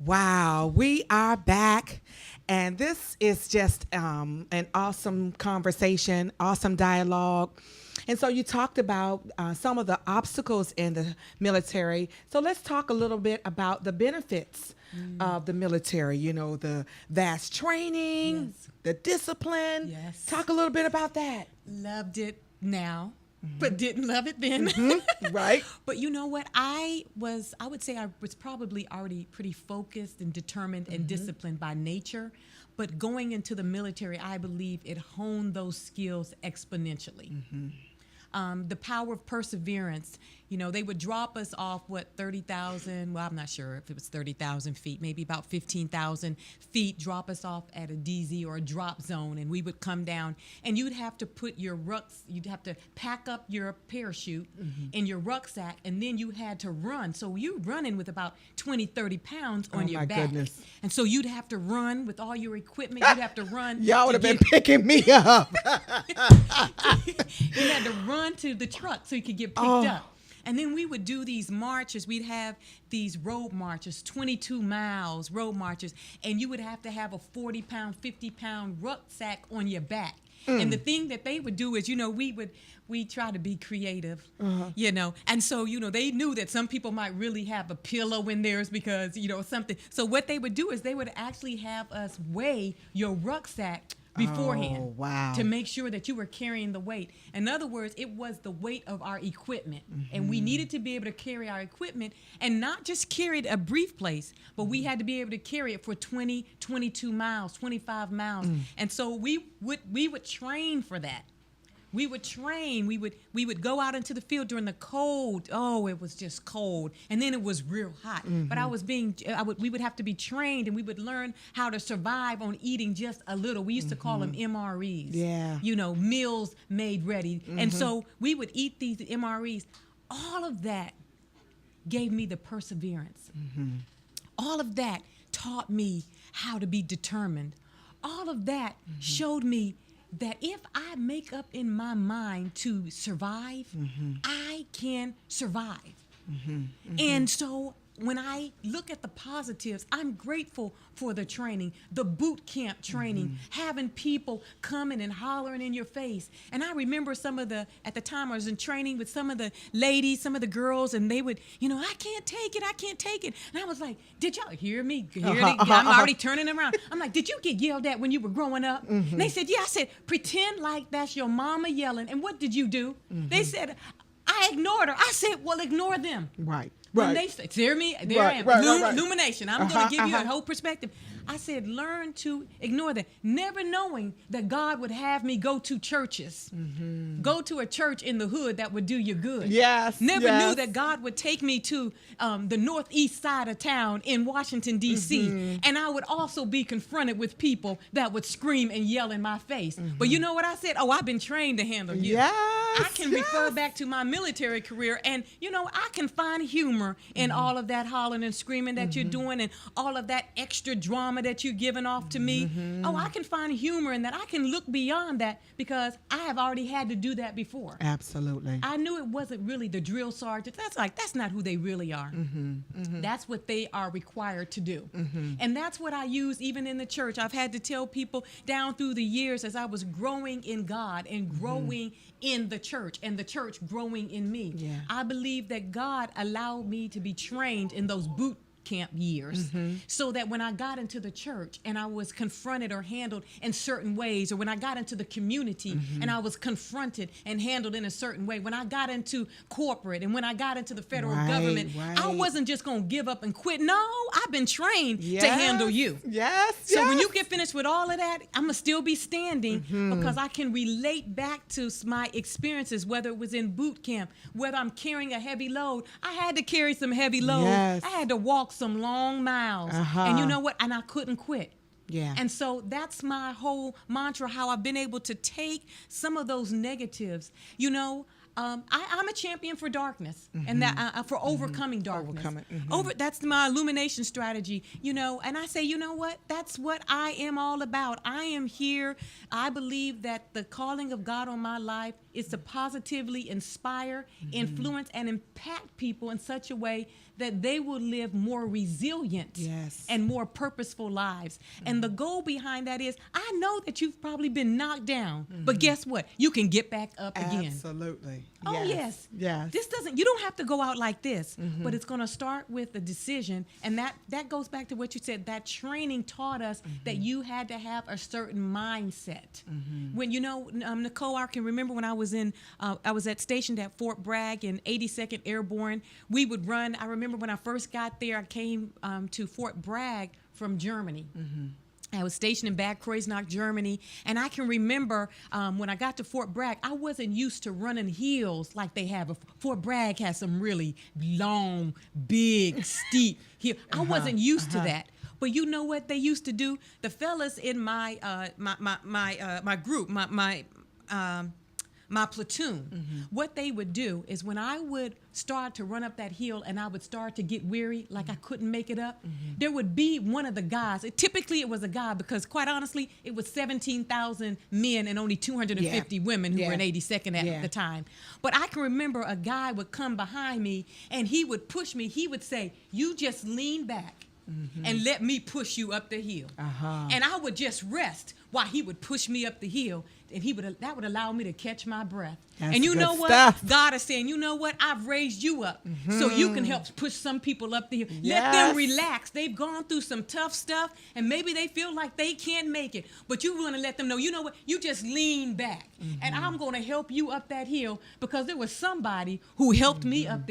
Wow, we are back. And this is just an awesome conversation, awesome dialogue. And so you talked about some of the obstacles in the military. So let's talk a little bit about the benefits of the military, the vast training, Yes. the discipline. Yes. Talk a little bit about that. Loved it now, but didn't love it then. Right? But you know what? I would say I was probably already pretty focused and determined and disciplined by nature. But going into the military, I believe it honed those skills exponentially. The power of perseverance. They would drop us off, 30,000, well, I'm not sure if it was 30,000 feet, maybe about 15,000 feet, drop us off at a DZ or a drop zone, and we would come down, and you'd have to put you'd have to pack up your parachute in your rucksack, and then you had to run. So you're running with about 20, 30 pounds on your back. Goodness. And so you'd have to run with all your equipment. You'd have to run. Y'all would to have been picking me up. You had to run to the truck so you could get picked up. And then we would do these marches. We'd have these road marches, 22 miles road marches, and you would have to have a 40-pound, 50-pound rucksack on your back. And the thing that they would do is, we try to be creative, and so, they knew that some people might really have a pillow in theirs because, something. So what they would do is they would actually have us weigh your rucksack beforehand. Oh, wow. To make sure that you were carrying the weight. In other words, it was the weight of our equipment. And we needed to be able to carry our equipment and not just carry it a brief place, but we had to be able to carry it for 20, 22 miles, 25 miles. And so we would train for that. We would train. We would go out into the field during the cold. Oh, it was just cold, and then it was real hot. But we would have to be trained, and we would learn how to survive on eating just a little. We used to call them MREs. Yeah. Meals made ready. And so we would eat these MREs. All of that gave me the perseverance. All of that taught me how to be determined. All of that showed me that if I make up in my mind to survive, I can survive. And so when I look at the positives, I'm grateful for the training, the boot camp training, having people coming and hollering in your face. And I remember at the time I was in training with some of the ladies, some of the girls, and they would, I can't take it. And I was like, did y'all hear me? I'm already turning around. I'm like, did you get yelled at when you were growing up? And they said, yeah. I said, pretend like that's your mama yelling. And what did you do? They said, I ignored her. I said, well, ignore them. Right. When they say, hear me? There I am. Illumination. I'm going to give you a whole perspective. I said, learn to ignore that. Never knowing that God would have me go to churches. Go to a church in the hood that would do you good. Yes. Never knew that God would take me to the northeast side of town in Washington, D.C. And I would also be confronted with people that would scream and yell in my face. But you know what I said? Oh, I've been trained to handle you. Yes. I can refer back to my military career, and I can find humor in all of that hollering and screaming that you're doing, and all of that extra drama that you're giving off to me. Oh, I can find humor in that. I can look beyond that because I have already had to do that before. Absolutely. I knew it wasn't really the drill sergeant. That's not who they really are. That's what they are required to do. And that's what I use even in the church. I've had to tell people down through the years as I was growing in God and growing in the church and the church growing in me. Yeah. I believe that God allowed me to be trained in those boot camp years, so that when I got into the church and I was confronted or handled in certain ways, or when I got into the community and I was confronted and handled in a certain way, when I got into corporate and when I got into the federal government, I wasn't just going to give up and quit. No, I've been trained to handle you. Yes. So when you get finished with all of that, I'm going to still be standing because I can relate back to my experiences, whether it was in boot camp, whether I'm carrying a heavy load. I had to carry some heavy load. Yes. I had to walk some long miles. And you know what? And I couldn't quit. Yeah. And so that's my whole mantra, how I've been able to take some of those negatives. I'm a champion for darkness and that for overcoming darkness. That's my illumination strategy, and I say, you know what? That's what I am all about. I am here. I believe that the calling of God on my life is to positively inspire, influence, and impact people in such a way that they will live more resilient and more purposeful lives. And the goal behind that is, I know that you've probably been knocked down, but guess what? You can get back up again. Absolutely. Oh, yes. Yes. You don't have to go out like this, but it's going to start with a decision. And that goes back to what you said. That training taught us that you had to have a certain mindset. When, Nicole, I can remember when I was stationed at Fort Bragg in 82nd Airborne. We would run. I remember when I first got there, I came to Fort Bragg from Germany. I was stationed in Bad Kreuznach, Germany, and I can remember when I got to Fort Bragg, I wasn't used to running hills like they have. Fort Bragg has some really long, big, steep hills. I wasn't used to that. But you know what they used to do? The fellas in my group, my platoon, what they would do is when I would start to run up that hill and I would start to get weary, like I couldn't make it up, there would be one of the guys. Typically it was a guy, because quite honestly, it was 17,000 men and only 250 women who were in 82nd at the time. But I can remember a guy would come behind me and he would push me. He would say, "You just lean back and let me push you up the hill." And I would just rest while he would push me up the hill, and that would allow me to catch my breath. That's and you know what? Stuff. God is saying, you know what? I've raised you up so you can help push some people up the hill. Let them relax. They've gone through some tough stuff, and maybe they feel like they can't make it. But you want to let them know, you know what? You just lean back, and I'm going to help you up that hill, because there was somebody who helped me up the